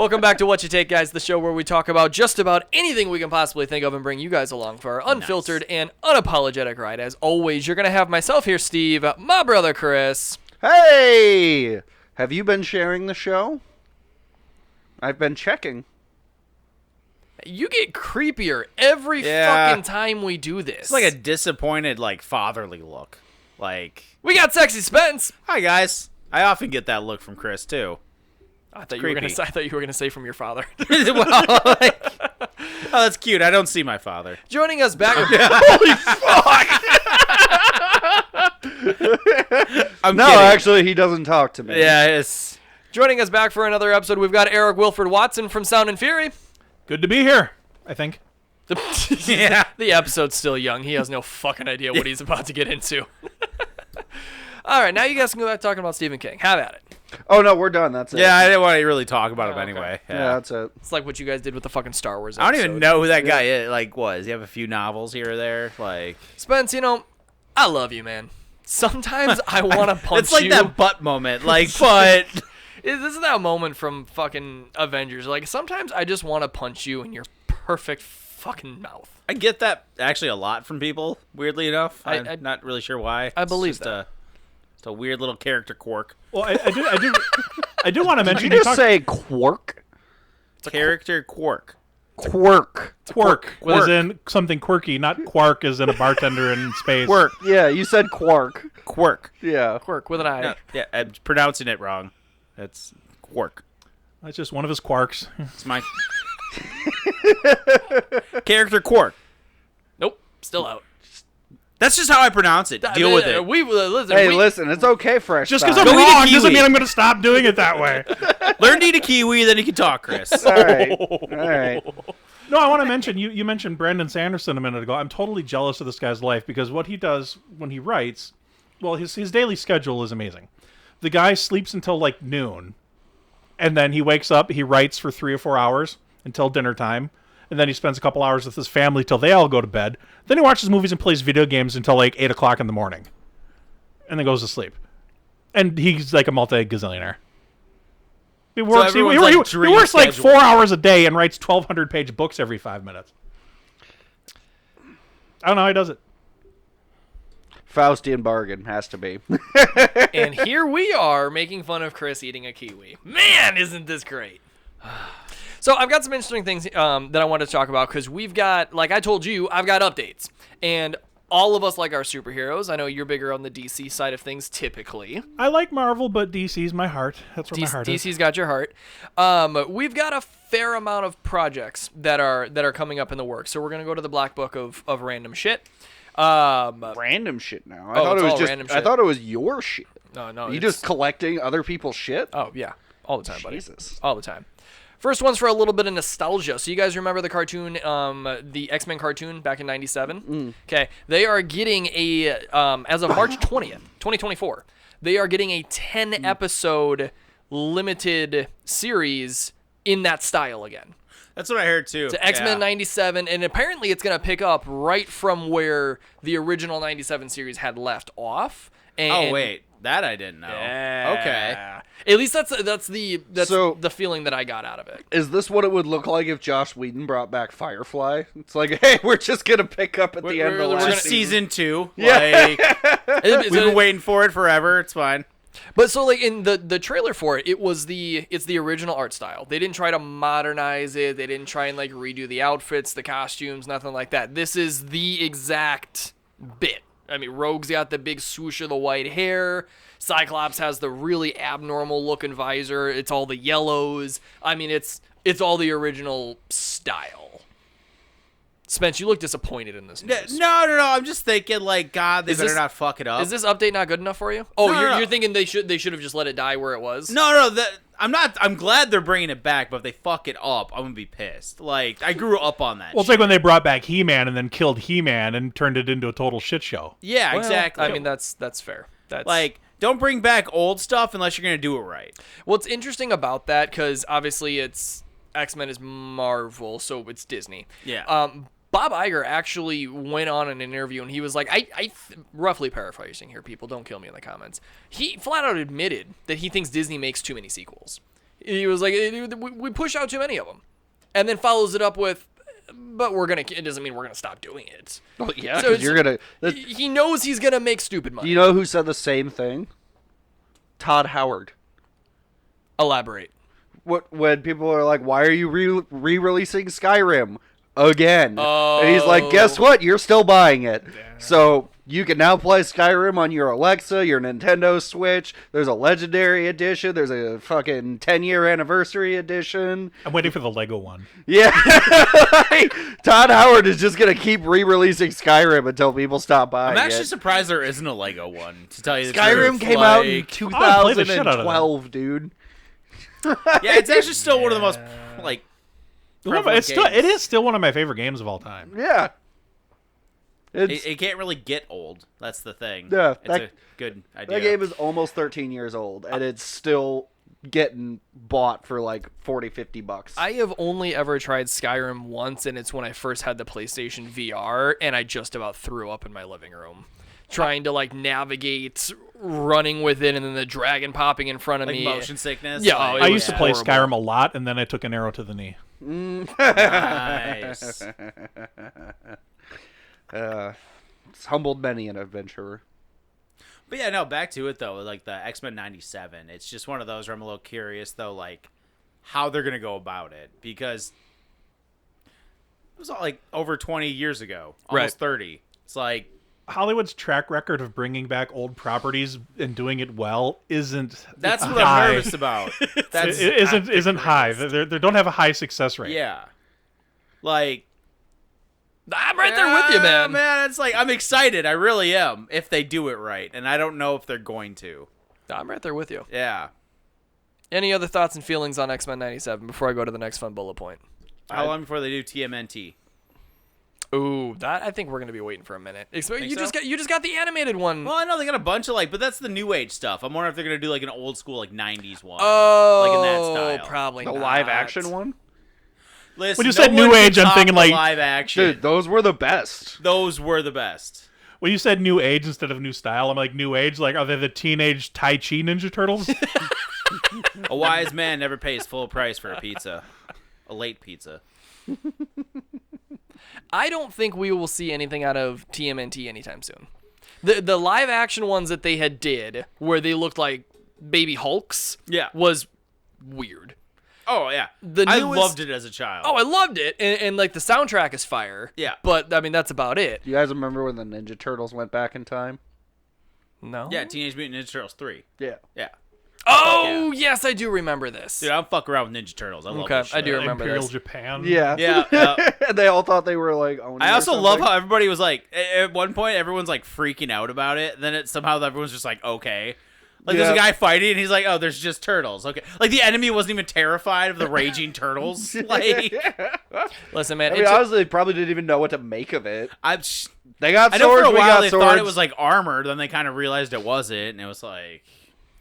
Welcome back to What You Take, guys, the show where we talk about just about anything we can possibly think of and bring you guys along for our unfiltered and unapologetic ride. As always, you're going to have myself here, Steve, my brother, Chris. Hey! Have you been sharing the show? I've been checking. You get creepier every fucking time we do this. It's like a disappointed, like, fatherly look. Like, we got Sexy Spence. Hi, guys. I often get that look from Chris, too. I thought you were gonna say from your father. Well, like, oh, that's cute. I don't see my father. Joining us back. Holy fuck! No, actually, he doesn't talk to me. Yeah, it's... Joining us back for another episode, we've got Eric Wilfred Watson from Sound and Fury. Good to be here, I think. Yeah. The episode's still young. He has no fucking idea what he's about to get into. All right, now you guys can go back talking about Stephen King. Have at it. Oh, no, we're done. That's it. Yeah, I didn't want to really talk about him okay. anyway. Yeah, that's it. It's like what you guys did with the fucking Star Wars I episode. don't even know who that guy is. Like, what? Does he have a few novels here or there? Like, Spence, I love you, man. Sometimes I want to punch you. it's like that butt moment. Like, but... This is that moment from fucking Avengers. Like, sometimes I just want to punch you in your perfect fucking mouth. I get that actually a lot from people, weirdly enough. I'm not really sure why. I believe that. It's a weird little character quirk. Well, I do want to mention. Did you just say quirk? It's a character quirk. Quirk. Quirk, as in something quirky, not quark as in a bartender in space. Quirk. Yeah, you said quark. Quirk. Yeah. Quirk with an I. No, yeah, I'm pronouncing it wrong. It's quirk. That's just one of his quarks. It's my character quirk. Nope, still out. That's just how I pronounce it. Deal with it. Listen, it's okay, Fresh. Just because Style. I'm Go eat a wrong doesn't kiwi. mean I'm going to stop doing it that way. Learn to eat a kiwi, then you can talk, Chris. All right. All right. No, I want to mention, you mentioned Brandon Sanderson a minute ago. I'm totally jealous of this guy's life because what he does when he writes, well, his daily schedule is amazing. The guy sleeps until like noon, and then he wakes up, he writes for 3 or 4 hours until dinner time, and then he spends a couple hours with his family till they all go to bed. Then he watches movies and plays video games until like 8 o'clock in the morning, and then goes to sleep. And he's like a multi-gazillionaire. He works. So he works like 4 hours a day and writes 1,200-page books every 5 minutes. I don't know how he does it. Faustian bargain has to be. And here we are making fun of Chris eating a kiwi. Man, isn't this great? So I've got some interesting things that I wanted to talk about because we've got, like I told you, I've got updates. And all of us like our superheroes. I know you're bigger on the DC side of things typically. I like Marvel, but DC's my heart. That's where my heart is. DC's got your heart. We've got a fair amount of projects that are coming up in the works. So we're going to go to the black book of random shit. Random shit now. I thought it was just. random I shit. thought it was your shit. No. You just collecting other people's shit? Oh yeah, all the time, buddy. Jesus. All the time. First one's for a little bit of nostalgia. So you guys remember the cartoon, the X-Men cartoon back in '97? Okay, they are getting a as of March 20th, 2024. They are getting a 10-episode limited series in that style again. That's what I heard too. It's X-Men 97, and apparently it's going to pick up right from where the original 97 series had left off. And Oh wait, that I didn't know. Yeah. Okay. At least that's So- the feeling that I got out of it. Is this what it would look like if Josh Whedon brought back Firefly? It's like, hey, we're just going to pick up at the end of we're last gonna- Season 2. Yeah. Like, we've been waiting for it forever. It's fine. But so like in the trailer for it, it's the original art style. They didn't try to modernize it. They didn't try and like redo the outfits, the costumes, nothing like that. This is the exact bit. I mean, Rogue's got the big swoosh of the white hair. Cyclops has the really abnormal looking visor. It's all the yellows. I mean, it's all the original style. Spence, you look disappointed in this news. No. I'm just thinking, like, God, they Is better this- not fuck it up. Is this update not good enough for you? Oh, No. you're thinking they should have just let it die where it was? No. I'm not. I'm glad they're bringing it back, but if they fuck it up, I'm gonna be pissed. Like, I grew up on that. Well, it's like when they brought back He-Man and then killed He-Man and turned it into a total shit show. Yeah, Well, exactly. I mean, that's fair. That's like, don't bring back old stuff unless you're gonna do it right. what's interesting about that, because obviously it's X-Men is Marvel, so it's Disney. Yeah. Bob Iger actually went on in an interview and he was like, roughly paraphrasing here, people, don't kill me in the comments. He flat out admitted that he thinks Disney makes too many sequels. He was like, we push out too many of them, and then follows it up with, but it doesn't mean we're gonna stop doing it. Well, yeah, So 'cause you're gonna. He knows he's gonna make stupid Do money. you know who said the same thing? Todd Howard. Elaborate. When people are like, "Why are you re-releasing Skyrim again?" And he's like, "Guess what? You're still buying it. So you can now play Skyrim on your Alexa, your Nintendo Switch. There's a Legendary Edition. There's a fucking 10-year anniversary edition. I'm waiting for the Lego one. Yeah, Todd Howard is just gonna keep re-releasing Skyrim until people stop buying I'm actually it. surprised there isn't a Lego one. To tell you the Skyrim truth. came out in I'd play the shit out of that. 2012, dude. Yeah, it's actually still one of the most like. prevalent It's still, games. it is still one of my favorite games of all time. Yeah. It's, It can't really get old. That's the thing. Yeah, it's a good idea. that game is almost 13 years old, and it's still getting bought for like $40-$50. I have only ever tried Skyrim once, and it's when I first had the PlayStation VR, and I just about threw up in my living room. Trying to like navigate running with it, and then the dragon popping in front of like me. motion sickness. Yeah, like, it I was used to play horrible. Skyrim a lot, and then I took an arrow to the knee. nice. It's humbled many an adventurer. But yeah, no, back to it though. Like the X-Men '97, it's just one of those where I'm a little curious though, like how they're gonna go about it, because it was all like over 20 years ago, almost 30. It's like Hollywood's track record of bringing back old properties and doing it well isn't that's what high. I'm nervous about. That's It isn't high. They don't have a high success rate. Yeah, like. I'm right there with you, man. Man, it's like I'm excited. I really am if they do it right, and I don't know if they're going to. I'm right there with you. Yeah. Any other thoughts and feelings on X-Men 97 before I go to the next fun bullet point? How long before they do TMNT? Ooh, that I think we're gonna be waiting for a minute. You so? just got the animated one. Well, I know they got a bunch of but that's the new age stuff. I'm wondering if they're gonna do like an old school '90s one. Oh, like in that style. probably The not. live action one? Listen, When you no said one new can age, I'm top thinking the like- live action. Dude, those were the best. Those were the best. When you said new age instead of new style, I'm like, new age? Like, are they the teenage Tai Chi Ninja Turtles? A wise man never pays full price for a pizza, a late pizza. I don't think we will see anything out of TMNT anytime soon. The live action ones that they had did, where they looked like baby Hulks, Yeah. was weird. Oh yeah, The I newest- loved it as a child. Oh, I loved it, and like the soundtrack is fire. Yeah. but I mean that's about it. You guys remember when the Ninja Turtles went back in time? No. yeah, Teenage Mutant Ninja Turtles 3. Yeah. Yeah. Oh yes, I do remember this. Dude, I don't fuck around with Ninja Turtles. I love Okay, this shit. I do remember Imperial this. Japan. Yeah. Yeah, And they all thought they were like owning I or also love something. how everybody was like, at one point, everyone's like freaking out about it. Then it somehow everyone's just like, okay. Like there's a Yeah. guy fighting, and he's like, oh, there's just turtles. Okay. Like the enemy wasn't even terrified of the raging turtles. Like, Listen, man, I mean, it took- honestly, they probably didn't even know what to make of it. I They got know for swords, a we while got they swords. thought it was like armor. Then they kind of realized it wasn't, and it was like,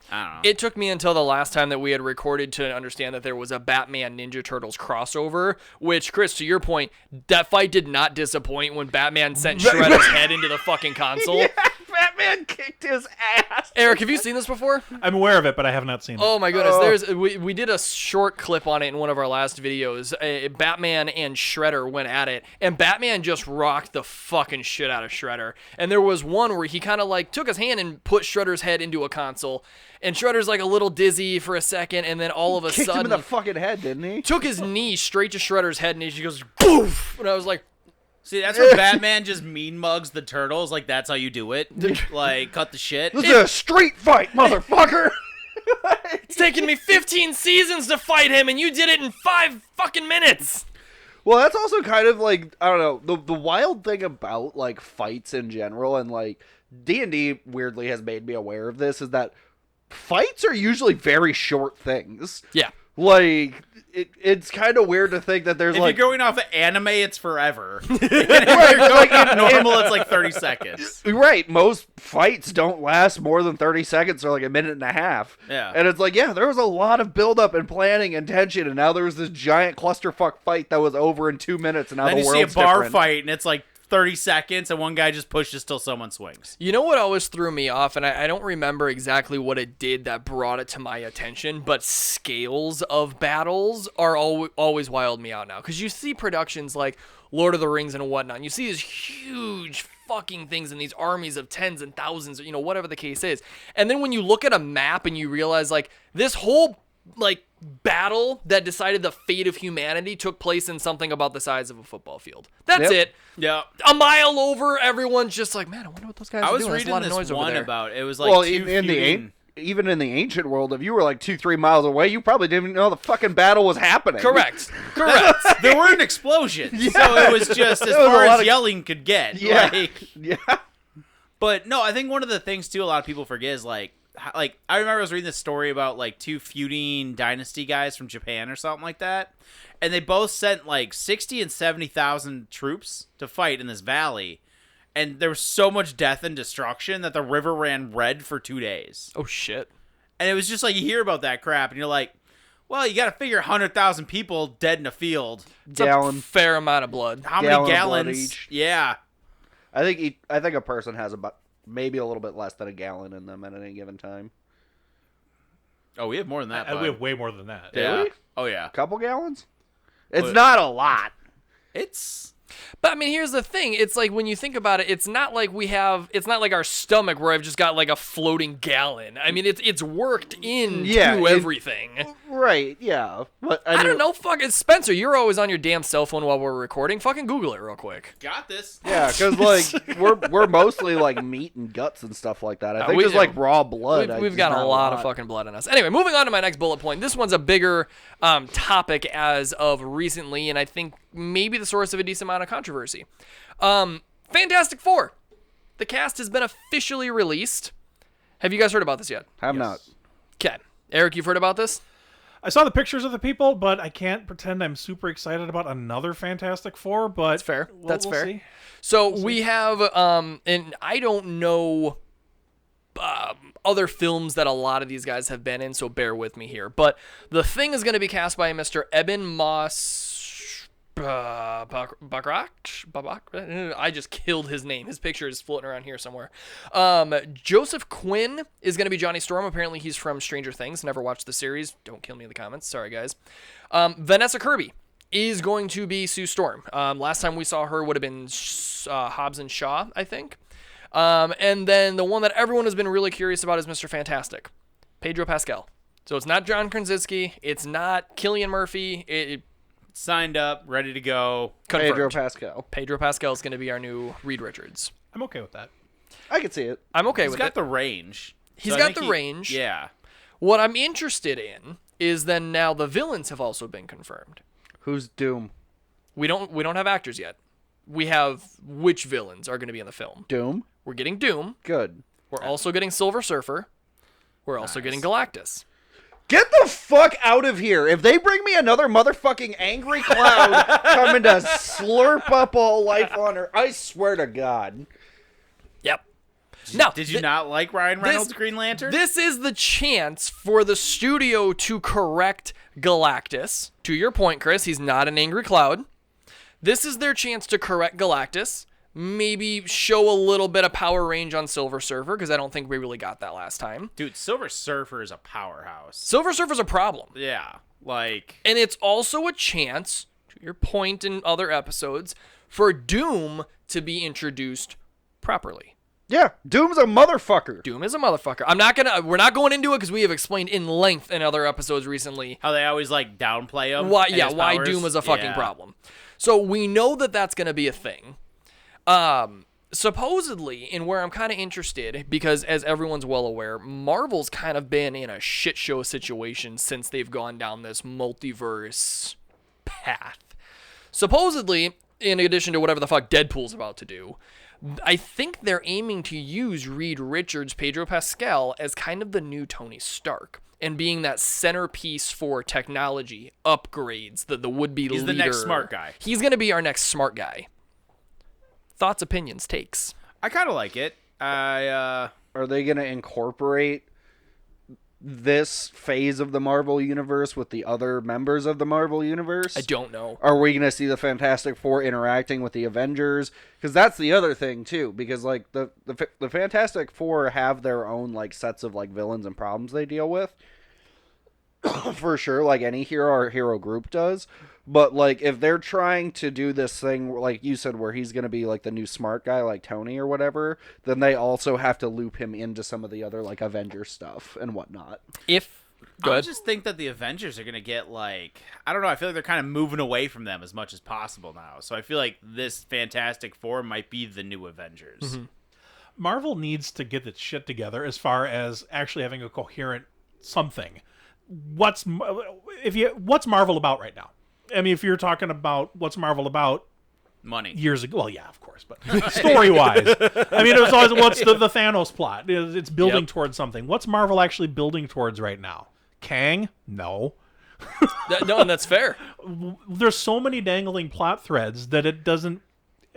I don't know. It took me until the last time that we had recorded to understand that there was a Batman Ninja Turtles crossover, which, Chris, to your point, that fight did not disappoint when Batman sent Shredder's head into the fucking console. Yeah, Batman kicked his ass. Eric, have you seen this before? I'm aware of it, but I have not seen it. Oh my goodness, Oh. we did a short clip on it in one of our last videos. Batman and Shredder went at it, and Batman just rocked the fucking shit out of Shredder. And there was one where he kind of like took his hand and put Shredder's head into a console, and Shredder's like a little dizzy for a second, and then all of a Kicked him in sudden the fucking head, didn't he? took his knee straight to Shredder's head, and he just goes boof, and I was like, See, that's where Batman just mean mugs the turtles. Like that's how you do it. Like cut the shit. This is a street fight, motherfucker. it's taken me 15 seasons to fight him, and you did it in 5 fucking minutes. Well, that's also kind of like, I don't know, the wild thing about like fights in general, and like D&D weirdly has made me aware of this, is that fights are usually very short things. Yeah. Like it's kind of weird to think that there's If like you're going off of anime, it's forever. And if you're going off normal, it's like 30 seconds. right, most fights don't last more than 30 seconds or like a minute and a half. Yeah. And it's like, yeah, there was a lot of buildup and planning and tension, and now there was this giant clusterfuck fight that was over in 2 minutes, and now Then the you world's see a bar different. fight, and it's like 30 seconds, and one guy just pushes till someone swings. You know what always threw me off, and I don't remember exactly what it did that brought it to my attention, but scales of battles are always wild me out now. Because you see productions like Lord of the Rings and whatnot, and you see these huge fucking things in these armies of tens and thousands, or, whatever the case is. And then when you look at a map and you realize, like, this whole, like, battle that decided the fate of humanity took place in something about the size of a football field. That's it. Yeah. A mile over, everyone's just like, man, I wonder what those guys are doing. I was reading this one about, it was like, well, even in the ancient world, if you were like 2-3 miles away, you probably didn't even know the fucking battle was happening. Correct. There weren't explosions, so it was just as far as yelling could get. Yeah. Yeah. But no, I think one of the things too a lot of people forget is like I remember I was reading this story about like two feuding dynasty guys from Japan or something like that, and they both sent like 60 and 70,000 troops to fight in this valley, and there was so much death and destruction that the river ran red for 2 days. Oh shit! And it was just like you hear about that crap, and you're like, well, you got to figure 100,000 people dead in a field. It's a fair amount of blood. How many gallons? Each. Yeah. I think a person has about maybe a little bit less than a gallon in them at any given time. Oh, we have more than that. We have way more than that. Yeah. Oh yeah. A couple gallons? It's not a lot. But I mean, here's the thing. It's like when you think about it, it's not like our stomach where I've just got like a floating gallon. I mean, it's worked into everything. Right, yeah. But I don't know, fucking Spencer, you're always on your damn cell phone while we're recording. Fucking Google it real quick. Got this. Yeah, because like we're mostly like meat and guts and stuff like that. I think just like raw blood. We've got a lot of fucking blood in us. Anyway, moving on to my next bullet point. This one's a bigger topic as of recently, and I think maybe the source of a decent amount of controversy. Fantastic Four. The cast has been officially released. Have you guys heard about this yet? Have not. Okay. Eric, you've heard about this? I saw the pictures of the people, but I can't pretend I'm super excited about another Fantastic Four, but that's fair. That's fair. See. So we have, and I don't know other films that a lot of these guys have been in, so bear with me here. But The Thing is going to be cast by Mr. Eben Moss Bachrach? I just killed his name. His picture is floating around here somewhere. Joseph Quinn is going to be Johnny Storm. Apparently he's from Stranger Things. Never watched the series. Don't kill me in the comments. Sorry, guys. Vanessa Kirby is going to be Sue Storm. Last time we saw her would have been Hobbs and Shaw, I think. And then the one that everyone has been really curious about is Mr. Fantastic, Pedro Pascal. So it's not John Krasinski. It's not Cillian Murphy. Signed up, ready to go. Confirmed. Pedro Pascal is going to be our new Reed Richards. I'm okay with that. I can see it. I'm okay with it. He's got the range. He's got the range. Yeah. What I'm interested in is then now the villains have also been confirmed. Who's Doom? We don't have actors yet. We have which villains are going to be in the film. Doom? We're getting Doom. Good. We're also getting Silver Surfer. We're also getting Galactus. Get the fuck out of here. If they bring me another motherfucking angry cloud coming to slurp up all life on Earth, I swear to God. Yep. Now, did you not like Ryan Reynolds' Green Lantern? This is the chance for the studio to correct Galactus. To your point, Chris, he's not an angry cloud. This is their chance to correct Galactus. Maybe show a little bit of power range on Silver Surfer, because I don't think we really got that last time. Dude, Silver Surfer is a powerhouse. Silver Surfer's a problem. Yeah, like... And it's also a chance, to your point in other episodes, for Doom to be introduced properly. Yeah, Doom's a motherfucker. Doom is a motherfucker. We're not going into it because we have explained in length in other episodes recently. How they always, like, downplay him. Why Doom is a fucking problem. So we know that that's going to be a thing. Supposedly, and where I'm kind of interested, because as everyone's well aware, Marvel's kind of been in a shit show situation since they've gone down this multiverse path. Supposedly, in addition to whatever the fuck Deadpool's about to do, I think they're aiming to use Reed Richards, Pedro Pascal, as kind of the new Tony Stark, and being that centerpiece for technology, upgrades, the would-be leader. He's the next smart guy. He's going to be our next smart guy. Thoughts, opinions, takes. I kind of like it. Are they going to incorporate this phase of the Marvel Universe with the other members of the Marvel Universe? I don't know. Are we going to see the Fantastic Four interacting with the Avengers? Because that's the other thing, too. Because, like, the Fantastic Four have their own, like, sets of, like, villains and problems they deal with. For sure, like any hero or hero group does. But, like, if they're trying to do this thing, like you said, where he's going to be, like, the new smart guy, like Tony or whatever, then they also have to loop him into some of the other, like, Avenger stuff and whatnot. I just think that the Avengers are going to get, like, I don't know, I feel like they're kind of moving away from them as much as possible now. So I feel like this Fantastic Four might be the new Avengers. Mm-hmm. Marvel needs to get its shit together as far as actually having a coherent something. What's Marvel about right now? I mean, if you're talking about what's Marvel about Money. years ago, well, yeah, of course, but story-wise, I mean, it was always what's the Thanos plot? It's building towards something. What's Marvel actually building towards right now? Kang? No. No, and that's fair. There's so many dangling plot threads that it doesn't.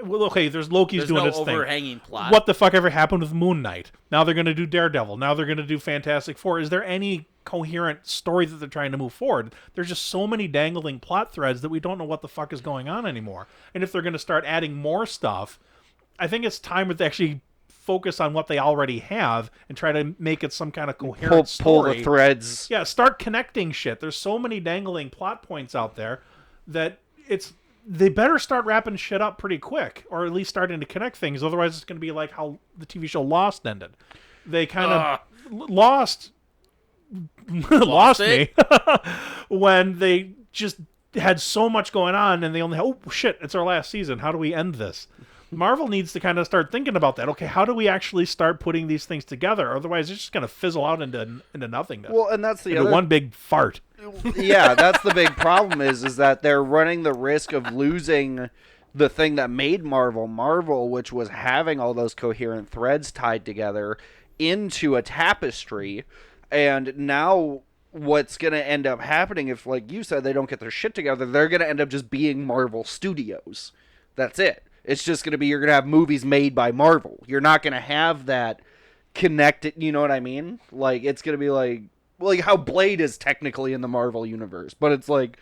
Well, okay, there's Loki's doing no its thing. overhanging plot. What the fuck ever happened with Moon Knight? Now they're going to do Daredevil. Now they're going to do Fantastic Four. Is there any coherent story that they're trying to move forward? There's just so many dangling plot threads that we don't know what the fuck is going on anymore. And if they're going to start adding more stuff, I think it's time to actually focus on what they already have and try to make it some kind of coherent story. Pull the threads. Yeah, start connecting shit. There's so many dangling plot points out there that they better start wrapping shit up pretty quick, or at least starting to connect things. Otherwise, it's going to be like how the TV show Lost ended. They kind of lost me when they just had so much going on, and they only oh shit, it's our last season. How do we end this? Marvel needs to kind of start thinking about that. Okay, how do we actually start putting these things together? Otherwise, it's just going to fizzle out into nothingness. Well, and that's the into other one big fart. Yeah, that's the big problem is that they're running the risk of losing the thing that made Marvel, which was having all those coherent threads tied together into a tapestry. And now what's going to end up happening if, like you said, they don't get their shit together, they're going to end up just being Marvel Studios. That's it. It's just going to be, you're going to have movies made by Marvel. You're not going to have that connected, you know what I mean? Like, it's going to be like how Blade is technically in the Marvel universe, but it's like,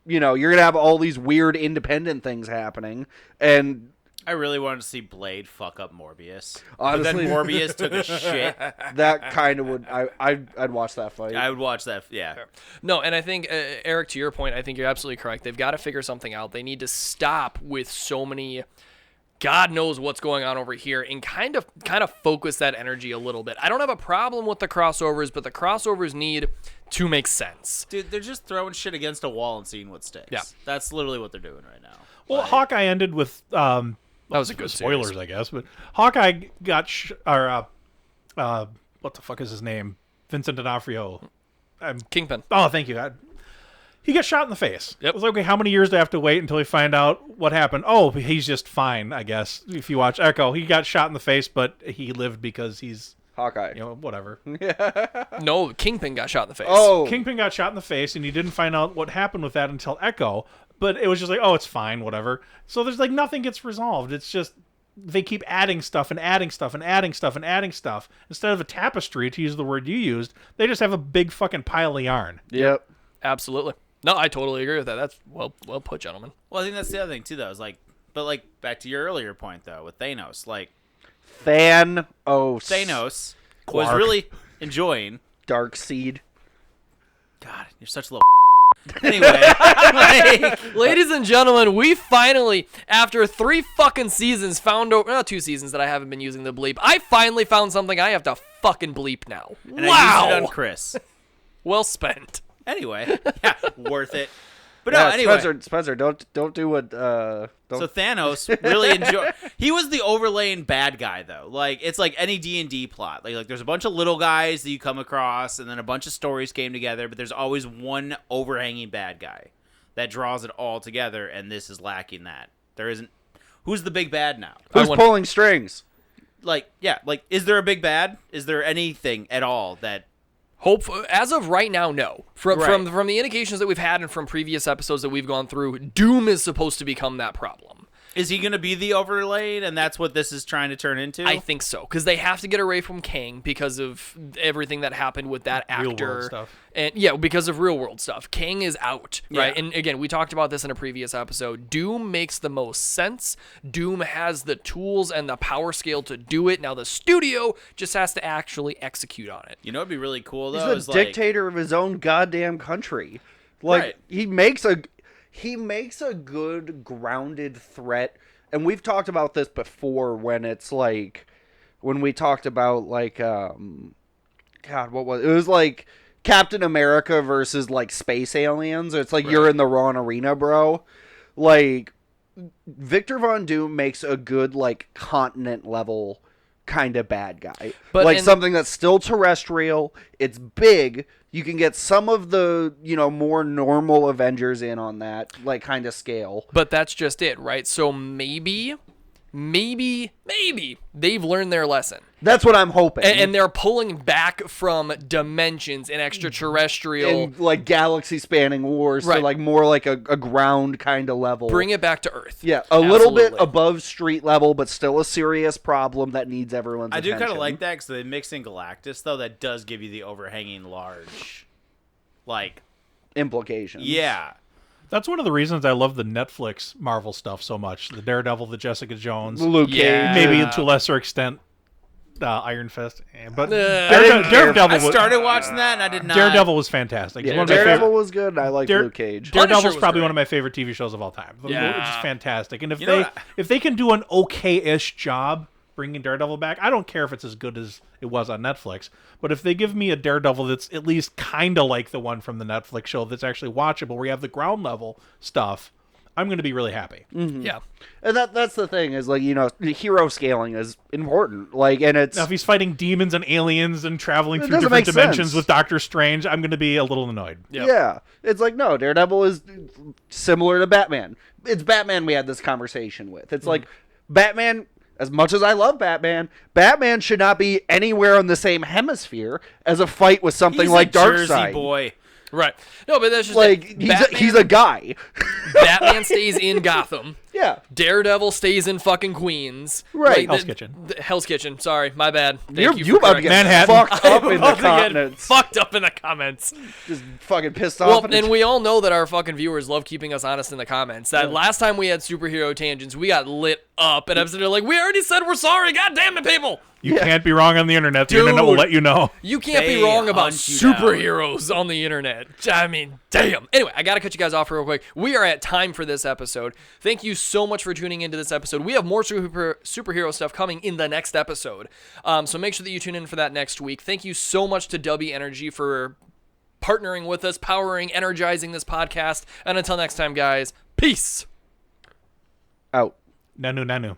you know, you're going to have all these weird independent things happening, and I really wanted to see Blade fuck up Morbius. Honestly, but then Morbius took a shit. That kind of would, I'd watch that fight. I would watch that, yeah. No, and I think, Eric, to your point, I think you're absolutely correct. They've got to figure something out. They need to stop with so many, God knows what's going on over here, and kind of focus that energy a little bit. I don't have a problem with the crossovers, but the crossovers need to make sense. Dude, they're just throwing shit against a wall and seeing what sticks. Yeah. That's literally what they're doing right now. Well, Hawkeye ended with That was a good spoilers, series. I guess. But Hawkeye got what the fuck is his name? Vincent D'Onofrio. Kingpin. Oh, thank you. He got shot in the face. Yep. It was like, okay, how many years do I have to wait until we find out what happened? Oh, he's just fine, I guess. If you watch Echo, he got shot in the face, but he lived because he's Hawkeye. You know, whatever. No, Kingpin got shot in the face. Oh, Kingpin got shot in the face, and you didn't find out what happened with that until Echo. But it was just like, oh, it's fine, whatever. So there's like nothing gets resolved. It's just they keep adding stuff and adding stuff and adding stuff and adding stuff. Instead of a tapestry, to use the word you used, they just have a big fucking pile of yarn. Yep. Absolutely. No, I totally agree with that. That's well put, gentlemen. Well, I think that's the other thing too, though. Is like, but like back to your earlier point though with Thanos, like Thanos was really enjoying Darkseid. God, you're such a little. Anyway, like, Ladies and gentlemen, we finally, after 3 fucking seasons, found out, well, 2 seasons that I haven't been using the bleep, I finally found something I have to fucking bleep now. and Wow. I used it on Chris. Well spent. Anyway, yeah, worth it. But no, anyway. Spencer, don't do what. So Thanos really enjoyed. He was the overlaying bad guy, though. Like it's like any D&D plot. Like there's a bunch of little guys that you come across, and then a bunch of stories came together. But there's always one overhanging bad guy that draws it all together, and this is lacking that. There isn't. Who's the big bad now? Who's pulling strings? Like yeah, like is there a big bad? Is there anything at all that? As of right now, no. From the indications that we've had and from previous episodes that we've gone through, Doom is supposed to become that problem. Is he going to be the overlaid, and that's what this is trying to turn into? I think so, because they have to get away from Kang because of everything that happened with that Real actor. world stuff. And yeah, because of real world stuff. Kang is out, right? Yeah. And again, we talked about this in a previous episode. Doom makes the most sense. Doom has the tools and the power scale to do it. Now the studio just has to actually execute on it. You know what'd be really cool, He's though? the is like, dictator of his own goddamn country. Like Right. he makes a good grounded threat. And we've talked about this before when it's like when we talked about like God, what was it? It was like Captain America versus like space aliens. It's like you're in the wrong arena, bro. Like Victor Von Doom makes a good like continent level kind of bad guy. But- like and- something that's still terrestrial. It's big. You can get some of the, more normal Avengers in on that like kind of scale. But that's just it, right? So maybe they've learned their lesson. That's what I'm hoping. And they're pulling back from dimensions and extraterrestrial. and like galaxy spanning wars Right. to like more like a ground kind of level. Bring it back to Earth. Yeah, a little bit Absolutely. above street level, but still a serious problem that needs everyone's I do attention. kind of like that because they mix in Galactus, though. That does give you the overhanging large, like, implications. yeah. That's one of the reasons I love the Netflix Marvel stuff so much. The Daredevil, the Jessica Jones, Luke Yeah. Cage. maybe to a lesser extent, Iron Fist. But didn't care. Daredevil, I started watching that, and I did not. Daredevil was fantastic. It's Yeah, one of my Daredevil favorite- was good. I like Dare- Luke Cage. Punisher Daredevil's was probably great. one of my favorite TV shows of all time. Yeah. It's just fantastic. And if You know they what? if they can do an okay-ish job bringing Daredevil back, I don't care if it's as good as it was on Netflix. But if they give me a Daredevil that's at least kind of like the one from the Netflix show that's actually watchable, where you have the ground level stuff, I'm going to be really happy. Yeah. And that's the thing is like, the hero scaling is important. Like, and it's Now, if he's fighting demons and aliens and traveling It through doesn't different make dimensions sense. with Doctor Strange, I'm going to be a little annoyed. Yep. yeah, it's like no, Daredevil is similar to Batman. It's Batman we had this conversation with. It's like Batman. As much as I love Batman, Batman should not be anywhere in the same hemisphere as a fight with something He's like a Jersey Darkseid. boy. Right. No, but that's just Like it. he's a guy. Batman stays in Gotham. Yeah. Daredevil stays in fucking Queens. Right. Hell's Kitchen. Hell's Kitchen. Sorry, my bad. Thank You you for about to correcting get me. Manhattan. fucked up in the About to get continents. Fucked up in the comments. Just fucking pissed Well, off. and we all know that our fucking viewers love keeping us honest in the comments. That last time we had superhero tangents, we got lit up, and I'm sitting there like, we already said we're sorry. God damn it, people. You can't be wrong on the internet. The internet will Dude. let you know. You can't be They wrong about hunt you down. superheroes on the internet. I mean, damn. Anyway, I got to cut you guys off real quick. We are at time for this episode. Thank you so much for tuning into this episode. We have more superhero stuff coming in the next episode. So make sure that you tune in for that next week. Thank you so much to W Energy for partnering with us, powering, energizing this podcast. And until next time, guys, peace. out. Nanu.